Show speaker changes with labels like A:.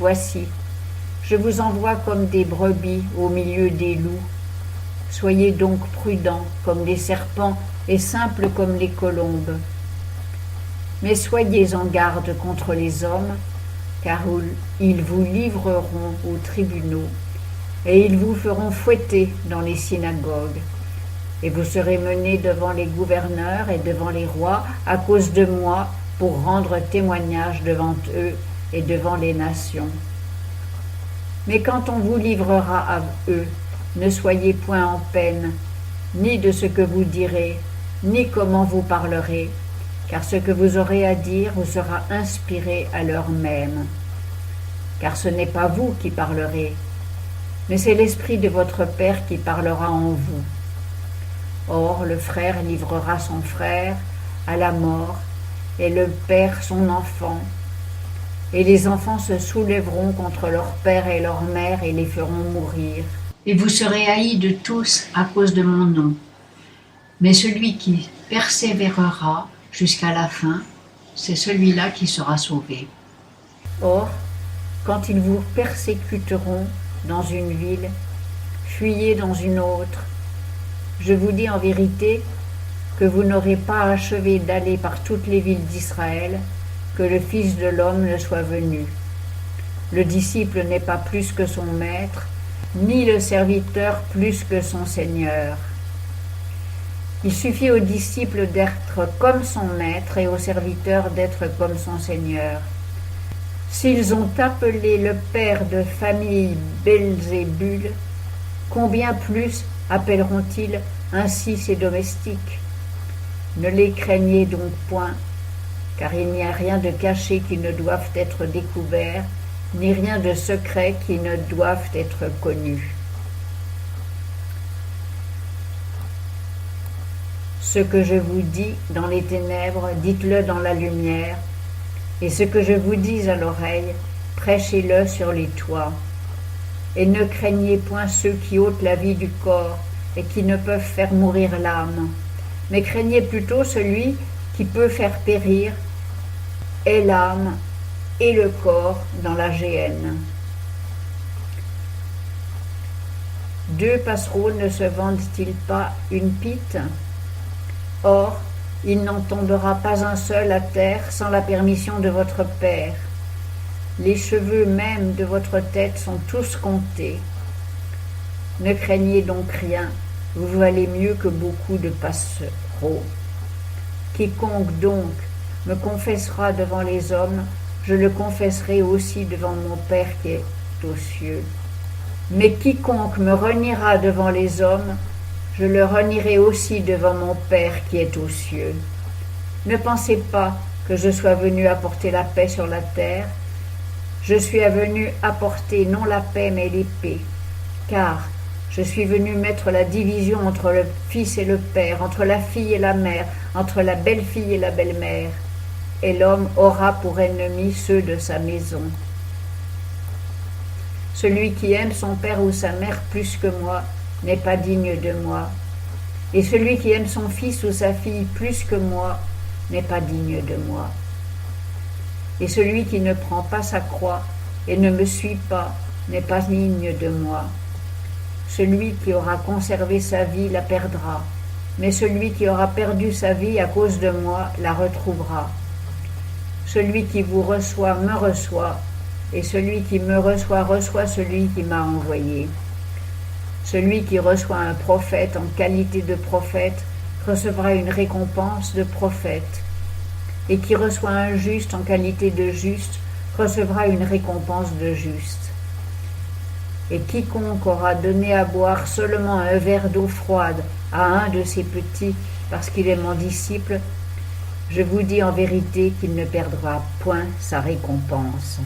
A: Voici, je vous envoie comme des brebis au milieu des loups. Soyez donc prudents comme les serpents et simples comme les colombes. Mais soyez en garde contre les hommes, car ils vous livreront aux tribunaux, et ils vous feront fouetter dans les synagogues. Et vous serez menés devant les gouverneurs et devant les rois à cause de moi, pour rendre témoignage devant eux et devant les nations. Mais quand on vous livrera à eux, ne soyez point en peine, ni de ce que vous direz, ni comment vous parlerez, car ce que vous aurez à dire vous sera inspiré à l'heure même. Car ce n'est pas vous qui parlerez, mais c'est l'Esprit de votre Père qui parlera en vous. Or, le frère livrera son frère à la mort, et le père son enfant, et les enfants se soulèveront contre leur père et leur mère et les feront mourir. Et vous serez haïs de tous à cause de mon nom. Mais celui qui persévérera jusqu'à la fin, c'est celui-là qui sera sauvé. Or, quand ils vous persécuteront dans une ville, fuyez dans une autre. Je vous dis en vérité que vous n'aurez pas achevé d'aller par toutes les villes d'Israël, que le Fils de l'homme ne soit venu. Le disciple n'est pas plus que son maître, ni le serviteur plus que son Seigneur. Il suffit au disciple d'être comme son maître et au serviteur d'être comme son Seigneur. S'ils ont appelé le père de famille Belzébul, combien plus appelleront-ils ainsi ses domestiques? Ne les craignez donc point, car il n'y a rien de caché qui ne doive être découvert, ni rien de secret qui ne doive être connu. Ce que je vous dis dans les ténèbres, dites-le dans la lumière, et ce que je vous dis à l'oreille, prêchez-le sur les toits. Et ne craignez point ceux qui ôtent la vie du corps et qui ne peuvent faire mourir l'âme, mais craignez plutôt celui qui peut faire périr et l'âme et le corps dans la géhenne. 2 passereaux ne se vendent-ils pas une pite? Or, il n'en tombera pas un seul à terre sans la permission de votre Père. Les cheveux même de votre tête sont tous comptés. Ne craignez donc rien, vous valez mieux que beaucoup de passereaux. Quiconque donc me confessera devant les hommes, je le confesserai aussi devant mon Père qui est aux cieux. Mais quiconque me reniera devant les hommes, je le renierai aussi devant mon Père qui est aux cieux. Ne pensez pas que je sois venu apporter la paix sur la terre. Je suis venu apporter non la paix mais l'épée, car je suis venu mettre la division entre le fils et le père, entre la fille et la mère, entre la belle-fille et la belle-mère, et l'homme aura pour ennemis ceux de sa maison. Celui qui aime son père ou sa mère plus que moi n'est pas digne de moi, et celui qui aime son fils ou sa fille plus que moi n'est pas digne de moi. Et celui qui ne prend pas sa croix et ne me suit pas n'est pas digne de moi. Celui qui aura conservé sa vie la perdra, mais celui qui aura perdu sa vie à cause de moi la retrouvera. Celui qui vous reçoit me reçoit, et celui qui me reçoit reçoit celui qui m'a envoyé. Celui qui reçoit un prophète en qualité de prophète recevra une récompense de prophète, et qui reçoit un juste en qualité de juste recevra une récompense de juste. Et quiconque aura donné à boire seulement un verre d'eau froide à un de ces petits, parce qu'il est mon disciple, je vous dis en vérité qu'il ne perdra point sa récompense.